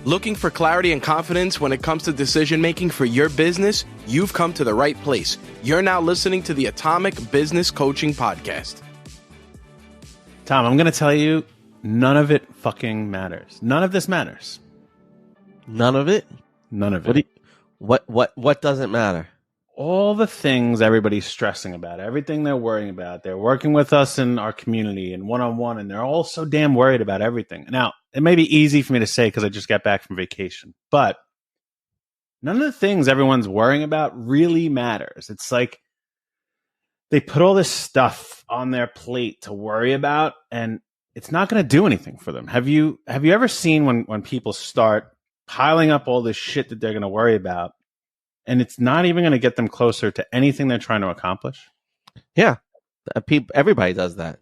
Looking for clarity and confidence when it comes to decision making for your business? You've come to the right place. You're now listening to the Atomic Business Coaching Podcast. Tom, I'm going to tell you, none of it fucking matters. None of this matters. None of it? None of it. What doesn't matter? All the things everybody's stressing about, everything they're worrying about. They're working with us in our community and one-on-one, and they're all so damn worried about everything. Now, it may be easy for me to say because I just got back from vacation, but none of the things everyone's worrying about really matters. It's like they put all this stuff on their plate to worry about, and it's not going to do anything for them. Have you ever seen when people start piling up all this shit that they're going to worry about, and it's not even going to get them closer to anything they're trying to accomplish? Yeah. Everybody does that.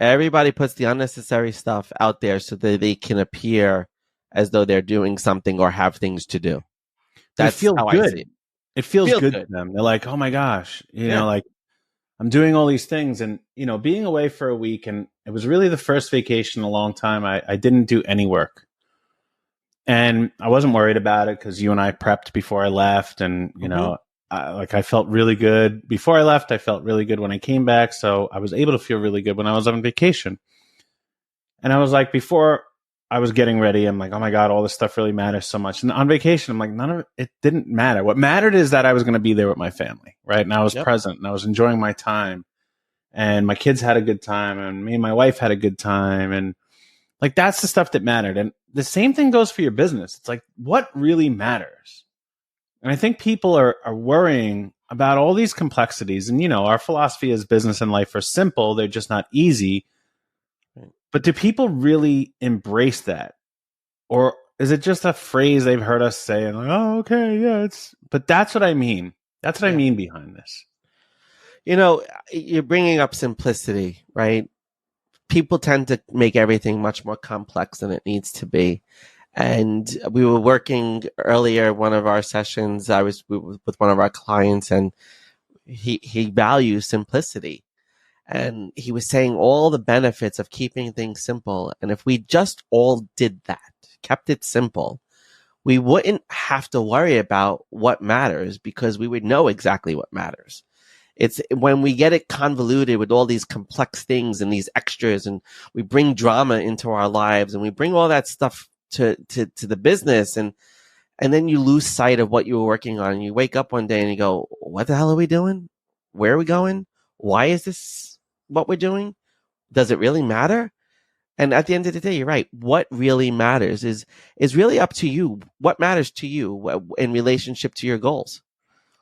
Everybody puts the unnecessary stuff out there so that they can appear as though they're doing something or have things to do. That's how I see it. It feels good to them. They're like, oh my gosh, you know, like I'm doing all these things. And, you know, being away for a week, and it was really the first vacation in a long time. I didn't do any work. And I wasn't worried about it because you and I prepped before I left. And, you know, I felt really good before I left. I felt really good when I came back. So I was able to feel really good when I was on vacation. And I was like, before I was getting ready, I'm like, oh my God, all this stuff really matters so much. And on vacation, I'm like, none of it didn't matter. What mattered is that I was going to be there with my family, right? And I was present and I was enjoying my time. And my kids had a good time. And me and my wife had a good time. And like, that's the stuff that mattered. And the same thing goes for your business. It's like, what really matters? And I think people are worrying about all these complexities. And, you know, our philosophy as business and life are simple. They're just not easy. But do people really embrace that? Or is it just a phrase they've heard us say and like, oh, okay, yeah, but that's what I mean. That's what I mean behind this. You know, you're bringing up simplicity, right? People tend to make everything much more complex than it needs to be. And we were working earlier, one of our sessions, I was with one of our clients, and he values simplicity. And he was saying all the benefits of keeping things simple. And if we just all did that, kept it simple, we wouldn't have to worry about what matters because we would know exactly what matters. It's when we get it convoluted with all these complex things and these extras, and we bring drama into our lives and we bring all that stuff to the business, and then you lose sight of what you were working on. And you wake up one day and you go, what the hell are we doing? Where are we going? Why is this what we're doing? Does it really matter? And at the end of the day, you're right. What really matters is really up to you. What matters to you in relationship to your goals?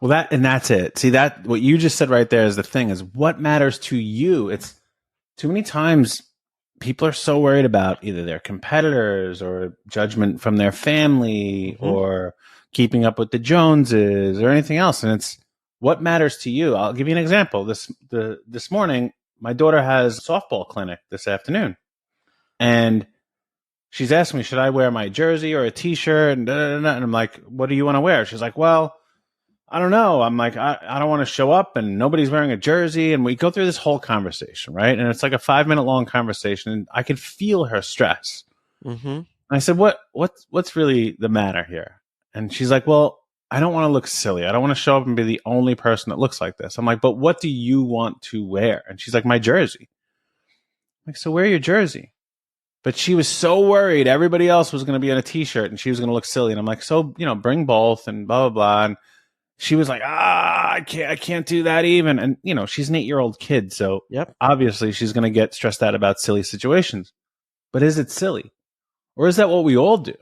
Well, that's it. See, that what you just said right there is the thing, is what matters to you. It's too many times people are so worried about either their competitors or judgment from their family or keeping up with the Joneses or anything else. And it's what matters to you. I'll give you an example. This morning, my daughter has a softball clinic this afternoon. And she's asking me, should I wear my jersey or a T-shirt? And I'm like, what do you want to wear? She's like, well, I don't know. I'm like, I don't want to show up and nobody's wearing a jersey. And we go through this whole conversation, right? And it's like a 5-minute long conversation. And I could feel her stress. And I said, what's really the matter here? And she's like, well, I don't want to look silly. I don't want to show up and be the only person that looks like this. I'm like, but what do you want to wear? And she's like, my jersey. I'm like, so wear your jersey. But she was so worried everybody else was going to be on a T-shirt and she was going to look silly. And I'm like, so, you know, bring both and blah, blah, blah. And she was like, I can't do that even. And, you know, she's an 8-year-old kid. So obviously she's going to get stressed out about silly situations. But is it silly? Or is that what we all do?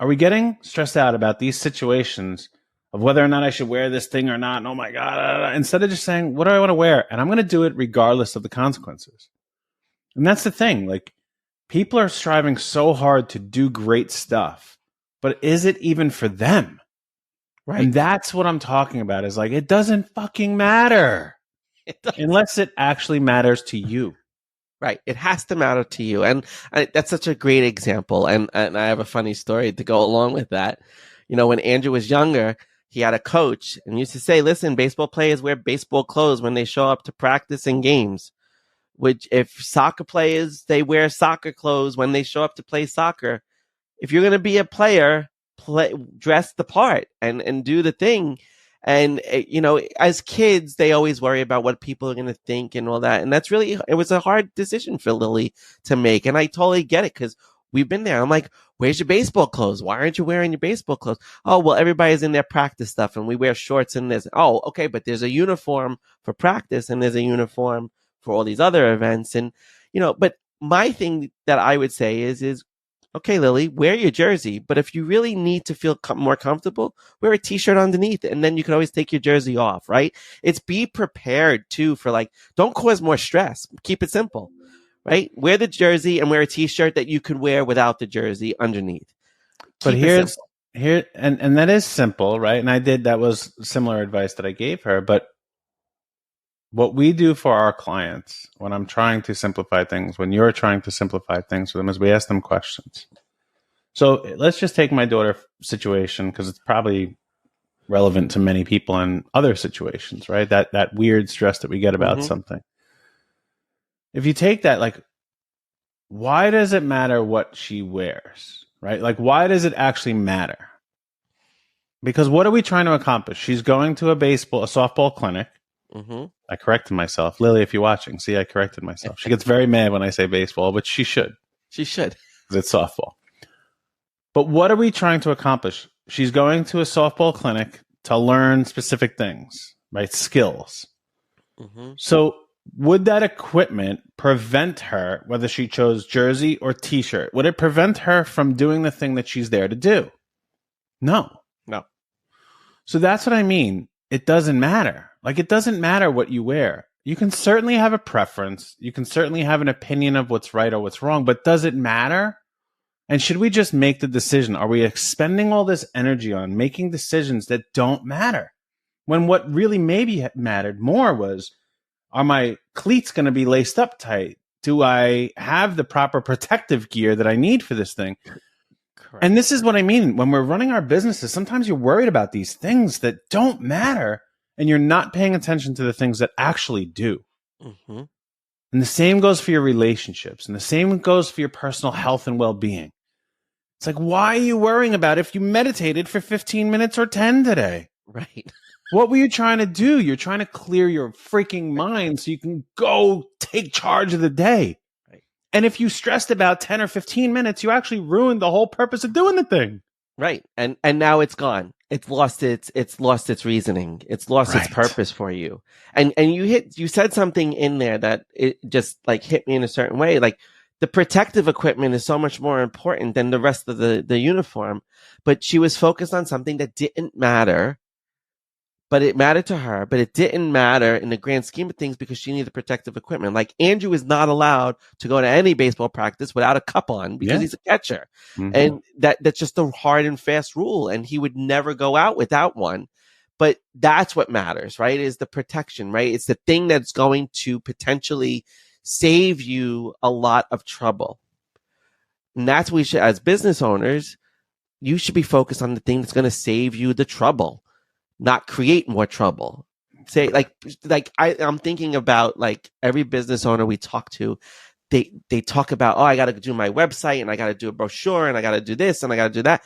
Are we getting stressed out about these situations of whether or not I should wear this thing or not? And oh my God, instead of just saying, what do I want to wear? And I'm going to do it regardless of the consequences. And that's the thing. Like, people are striving so hard to do great stuff, but is it even for them? Right. And that's what I'm talking about, is like, it doesn't fucking matter unless it actually matters to you. Right. It has to matter to you. And that's such a great example. And I have a funny story to go along with that. You know, when Andrew was younger, he had a coach and used to say, listen, baseball players wear baseball clothes when they show up to practice and games. Which, if soccer players, they wear soccer clothes when they show up to play soccer. If you're going to be a player, dress the part and do the thing. And, as kids, they always worry about what people are going to think and all that. And it was a hard decision for Lily to make. And I totally get it because we've been there. I'm like, where's your baseball clothes? Why aren't you wearing your baseball clothes? Oh, well, everybody's in their practice stuff and we wear shorts and this. Oh, okay. But there's a uniform for practice and there's a uniform for all these other events. And, but my thing that I would say is, okay, Lily, wear your jersey, but if you really need to feel more comfortable, wear a t-shirt underneath, and then you can always take your jersey off, right? It's be prepared too for don't cause more stress. Keep it simple, right? Wear the jersey and wear a t-shirt that you could wear without the jersey underneath. But and that is simple, right? And that was similar advice that I gave her, but what we do for our clients when I'm trying to simplify things, when you're trying to simplify things for them, is we ask them questions. So let's just take my daughter situation because it's probably relevant to many people in other situations, right? That weird stress that we get about something. If you take that, why does it matter what she wears, right? Why does it actually matter? Because what are we trying to accomplish? She's going to a softball clinic. I corrected myself. Lily, if you're watching, see, I corrected myself. She gets very mad when I say baseball, but she should. She should. Because it's softball. But what are we trying to accomplish? She's going to a softball clinic to learn specific things, right? Skills. So would that equipment prevent her, whether she chose jersey or t-shirt, would it prevent her from doing the thing that she's there to do? No. So that's what I mean. It doesn't matter. It doesn't matter what you wear. You can certainly have a preference. You can certainly have an opinion of what's right or what's wrong, but does it matter? And should we just make the decision? Are we expending all this energy on making decisions that don't matter? When what really maybe mattered more was, are my cleats going to be laced up tight? Do I have the proper protective gear that I need for this thing? Correct. And this is what I mean. When we're running our businesses, sometimes you're worried about these things that don't matter. And you're not paying attention to the things that actually do. And the same goes for your relationships. And the same goes for your personal health and well-being. It's why are you worrying about if you meditated for 15 minutes or 10 today? Right. What were you trying to do? You're trying to clear your freaking mind so you can go take charge of the day. Right. And if you stressed about 10 or 15 minutes, you actually ruined the whole purpose of doing the thing. Right. And now it's gone. It's lost its reasoning. It's lost its purpose for you. And you said something in there that it just hit me in a certain way. The protective equipment is so much more important than the rest of the uniform. But she was focused on something that didn't matter. But it mattered to her, but it didn't matter in the grand scheme of things because she needed protective equipment. Andrew is not allowed to go to any baseball practice without a cup on because he's a catcher. And that's just a hard and fast rule. And he would never go out without one. But that's what matters, right? Is the protection, right? It's the thing that's going to potentially save you a lot of trouble. And that's what we should, as business owners, you should be focused on the thing that's going to save you the trouble. Not create more trouble. Say I'm thinking about every business owner we talk to, they talk about, I got to do my website and I got to do a brochure and I got to do this and I got to do that.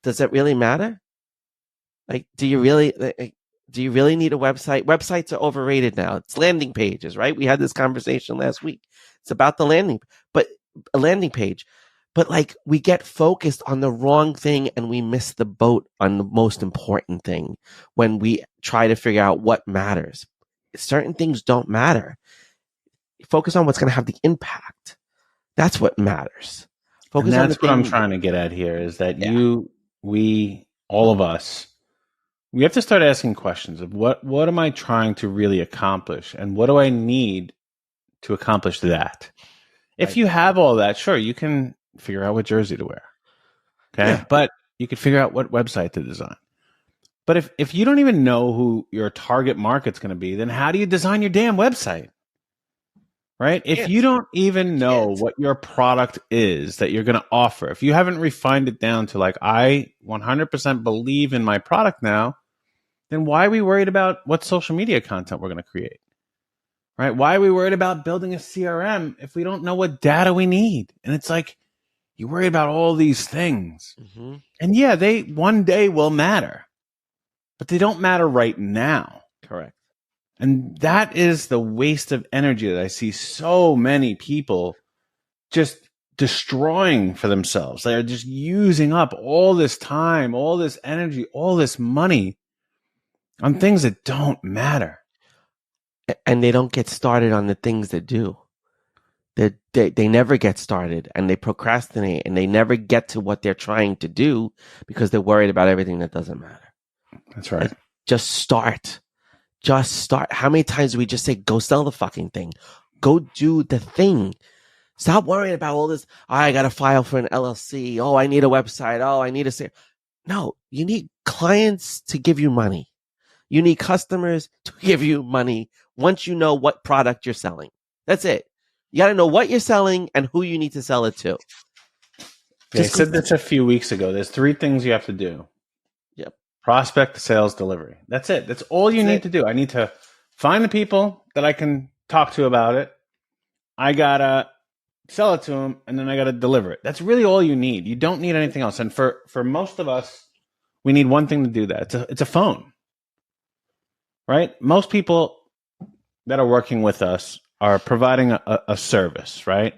Does it really matter? Do you really need a website? Websites are overrated now. It's landing pages, right? We had this conversation last week. It's about a landing page. But we get focused on the wrong thing and we miss the boat on the most important thing when we try to figure out what matters. Certain things don't matter. Focus on what's going to have the impact. That's what matters. Focus on what I'm trying to get at here is that all of us, we have to start asking questions of what am I trying to really accomplish and what do I need to accomplish that? If you have all that, sure, you can figure out what jersey to wear. Okay. Yeah. But you could figure out what website to design. But if you don't even know who your target market's going to be, then how do you design your damn website? Right? If you don't even know what your product is that you're going to offer, if you haven't refined it down to I 100% believe in my product now, then why are we worried about what social media content we're going to create? Right? Why are we worried about building a CRM if we don't know what data we need? And it's You worry about all these things. Mm-hmm. And yeah, they one day will matter, but they don't matter right now. Correct. And that is the waste of energy that I see so many people just destroying for themselves. They're just using up all this time, all this energy, all this money on things that don't matter. And they don't get started on the things that do. They never get started, and they procrastinate, and they never get to what they're trying to do because they're worried about everything that doesn't matter. That's right. Just start. Just start. How many times do we just say, go sell the fucking thing? Go do the thing. Stop worrying about all this. Oh, I got to file for an LLC. Oh, I need a website. Oh, I need a say. No, you need clients to give you money. You need customers to give you money once you know what product you're selling. That's it. You got to know what you're selling and who you need to sell it to. Yeah, I said this a few weeks ago. There's 3 things you have to do. Yep. Prospect, sales, delivery. That's it. That's all you need to do. I need to find the people that I can talk to about it. I got to sell it to them, and then I got to deliver it. That's really all you need. You don't need anything else. And for most of us, we need one thing to do that. It's a phone, right? Most people that are working with us are providing a service, right?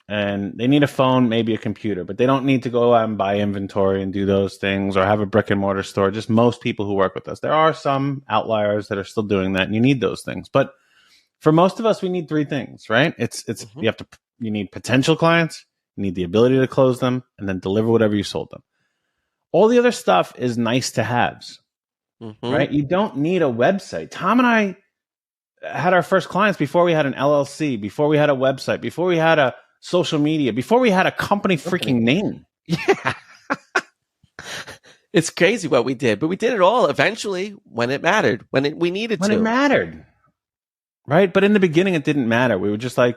And they need a phone, maybe a computer, but they don't need to go out and buy inventory and do those things or have a brick and mortar store. Just most people who work with us. There are some outliers that are still doing that, and you need those things. But for most of us, we need 3 things, right? It's you need potential clients, you need the ability to close them, and then deliver whatever you sold them. All the other stuff is nice to haves, right? You don't need a website. Tom and I had our first clients before we had an LLC, before we had a website, before we had a social media, before we had a company freaking name. Yeah. It's crazy what we did, but we did it all eventually when it mattered, we needed to. When it mattered, right? But in the beginning, it didn't matter. We were just like,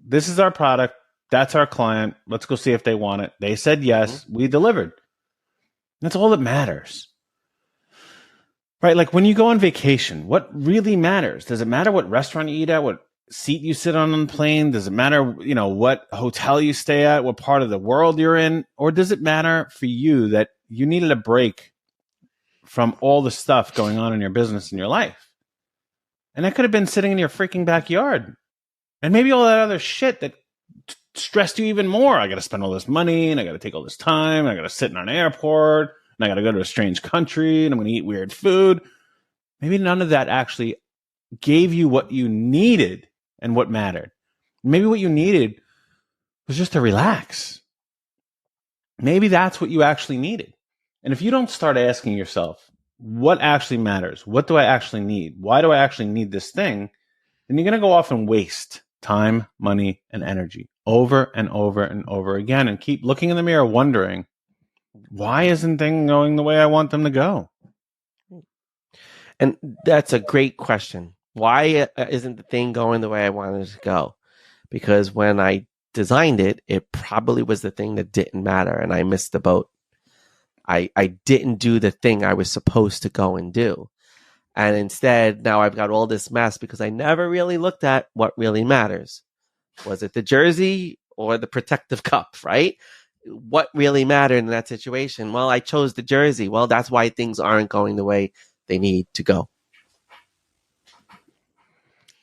this is our product. That's our client. Let's go see if they want it. They said yes. We delivered. That's all that matters. Right? Like when you go on vacation, what really matters? Does it matter what restaurant you eat at, what seat you sit on the plane? Does it matter, what hotel you stay at, what part of the world you're in? Or does it matter for you that you needed a break from all the stuff going on in your business and your life? And that could have been sitting in your freaking backyard. And maybe all that other shit that stressed you even more. I got to spend all this money, and I got to take all this time, and I got to sit in an airport, and I got to go to a strange country, and I'm going to eat weird food. Maybe none of that actually gave you what you needed and what mattered. Maybe what you needed was just to relax. Maybe that's what you actually needed. And if you don't start asking yourself, what actually matters? What do I actually need? Why do I actually need this thing? Then you're going to go off and waste time, money, and energy over and over and over again, and keep looking in the mirror wondering, why isn't things going the way I want them to go? And that's a great question. Why isn't the thing going the way I wanted it to go? Because when I designed it, it probably was the thing that didn't matter, and I missed the boat. I didn't do the thing I was supposed to go and do. And instead, now I've got all this mess because I never really looked at what really matters. Was it the jersey or the protective cup, right? What really mattered in that situation? Well, I chose the jersey. Well, that's why things aren't going the way they need to go.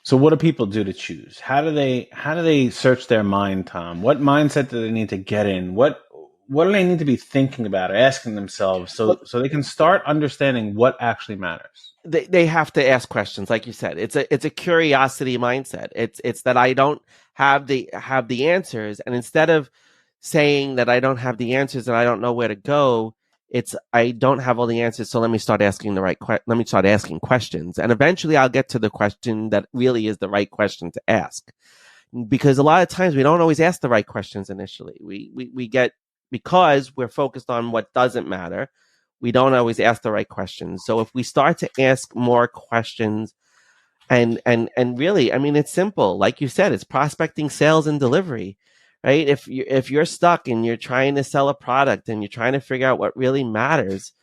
So what do people do to choose? How do they search their mind, Tom? What mindset do they need to get in? What do they need to be thinking about or asking themselves so they can start understanding what actually matters? They have to ask questions, like you said. It's a curiosity mindset. It's that I don't have the answers, and instead of saying that I don't have the answers and I don't know where to go, it's I don't have all the answers, so let me start asking questions, and eventually I'll get to the question that really is the right question to ask. Because a lot of times we don't always ask the right questions initially. We get, because we're focused on what doesn't matter, we don't always ask the right questions. So if we start to ask more questions, and really, I mean, it's simple. Like you said, it's prospecting, sales, and delivery, right? If you're stuck and you're trying to sell a product and you're trying to figure out what really matters,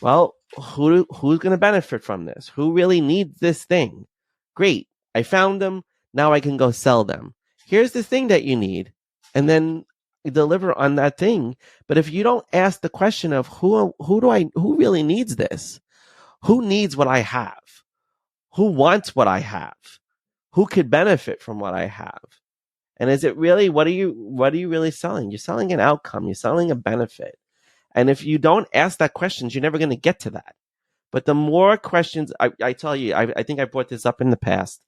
well, who's going to benefit from this? Who really needs this thing? Great, I found them. Now I can go sell them. Here's the thing that you need, and then deliver on that thing. But if you don't ask the question of who really needs this? Who needs what I have? Who wants what I have? Who could benefit from what I have? And is it really, what are you really selling? You're selling an outcome. You're selling a benefit. And if you don't ask that questions, you're never going to get to that. But the more questions, I tell you, I think I brought this up in the past.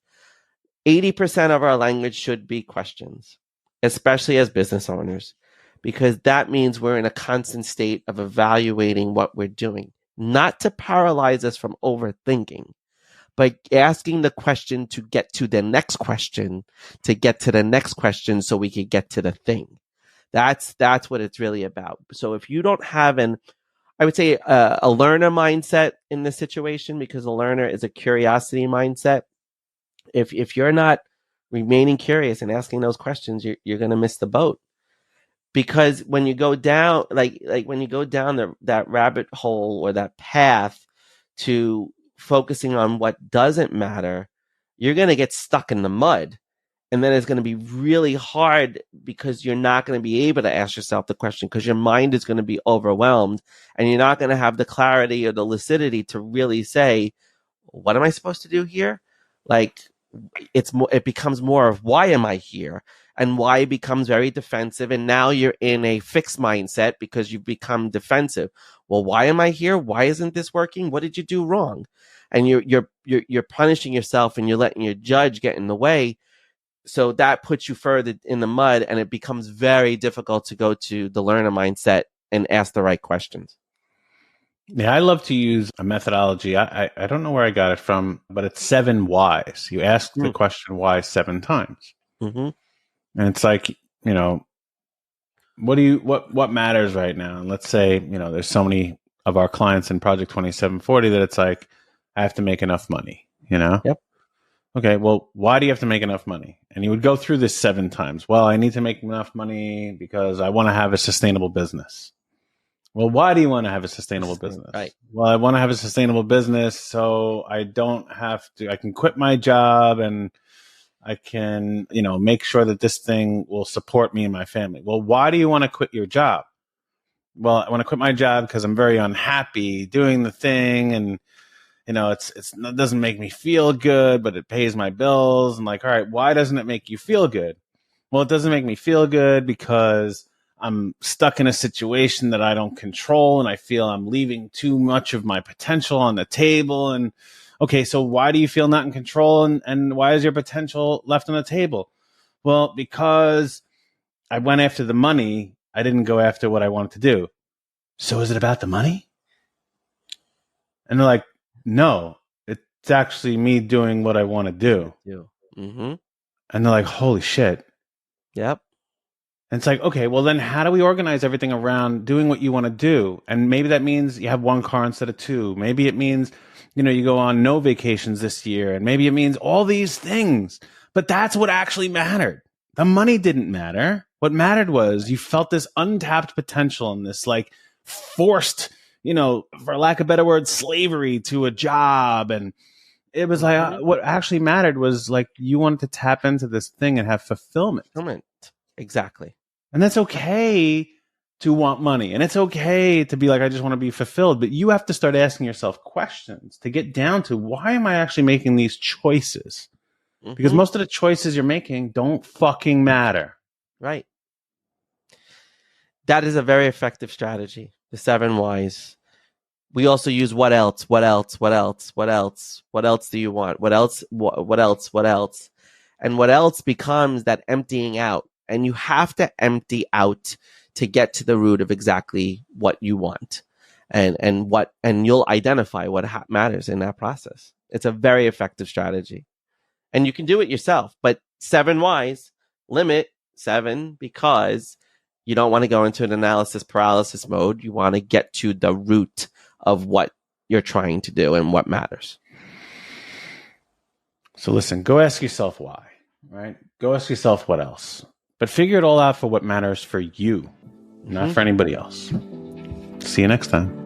80% of our language should be questions, especially as business owners, because that means we're in a constant state of evaluating what we're doing, not to paralyze us from overthinking, but asking the question to get to the next question, to get to the next question so we can get to the thing. That's what it's really about. So if you don't have I would say a learner mindset in this situation, because a learner is a curiosity mindset. If you're not remaining curious and asking those questions, you're going to miss the boat. Because when you go down, like when you go down that rabbit hole or that path to focusing on what doesn't matter, you're going to get stuck in the mud. And then it's going to be really hard because you're not going to be able to ask yourself the question, because your mind is going to be overwhelmed and you're not going to have the clarity or the lucidity to really say, what am I supposed to do here? Like, it becomes more of why am I here? And why becomes very defensive. And now you're in a fixed mindset because you've become defensive. Well, why am I here? Why isn't this working? What did you do wrong? And you're punishing yourself and you're letting your judge get in the way. So that puts you further in the mud, and it becomes very difficult to go to the learner mindset and ask the right questions. Yeah, I love to use a methodology. I don't know where I got it from, but it's 7 whys. You ask the question why 7 times. Mm-hmm. And it's like, what matters right now? And let's say, there's so many of our clients in Project 2740 that it's like, I have to make enough money, Yep. Okay, well, why do you have to make enough money? And you would go through this 7 times. Well, I need to make enough money because I want to have a sustainable business. Well, why do you want to have a sustainable business? Right. Well, I want to have a sustainable business so I can quit my job and I can, make sure that this thing will support me and my family. Well, why do you want to quit your job? Well, I want to quit my job because I'm very unhappy doing the thing, and it doesn't make me feel good, but it pays my bills. And like, all right, why doesn't it make you feel good? Well, it doesn't make me feel good because I'm stuck in a situation that I don't control, and I feel I'm leaving too much of my potential on the table. And okay, so why do you feel not in control, and why is your potential left on the table? Well, because I went after the money. I didn't go after what I wanted to do. So is it about the money? And they're like, no, it's actually me doing what I want to do. Mm-hmm. And they're like, holy shit. Yep. And it's like, okay, well then how do we organize everything around doing what you want to do? And maybe that means you have 1 car instead of 2. Maybe it means, you go on no vacations this year. And maybe it means all these things. But that's what actually mattered. The money didn't matter. What mattered was you felt this untapped potential in this like forced, for lack of a better word, slavery to a job. And it was like, what actually mattered was like you wanted to tap into this thing and have fulfillment. Exactly. And that's okay to want money. And it's okay to be like, I just want to be fulfilled. But you have to start asking yourself questions to get down to, why am I actually making these choices? Mm-hmm. Because most of the choices you're making don't fucking matter. Right. That is a very effective strategy. The 7 whys. We also use what else? What else? What else? What else? What else do you want? What else? What else? What else? And what else becomes that emptying out. And you have to empty out to get to the root of exactly what you want, and you'll identify what matters in that process. It's a very effective strategy, and you can do it yourself. But 7 whys, limit 7, because you don't want to go into an analysis paralysis mode. You want to get to the root of what you're trying to do and what matters. So listen, go ask yourself why, right? Go ask yourself what else. But figure it all out for what matters for you, not for anybody else. See you next time.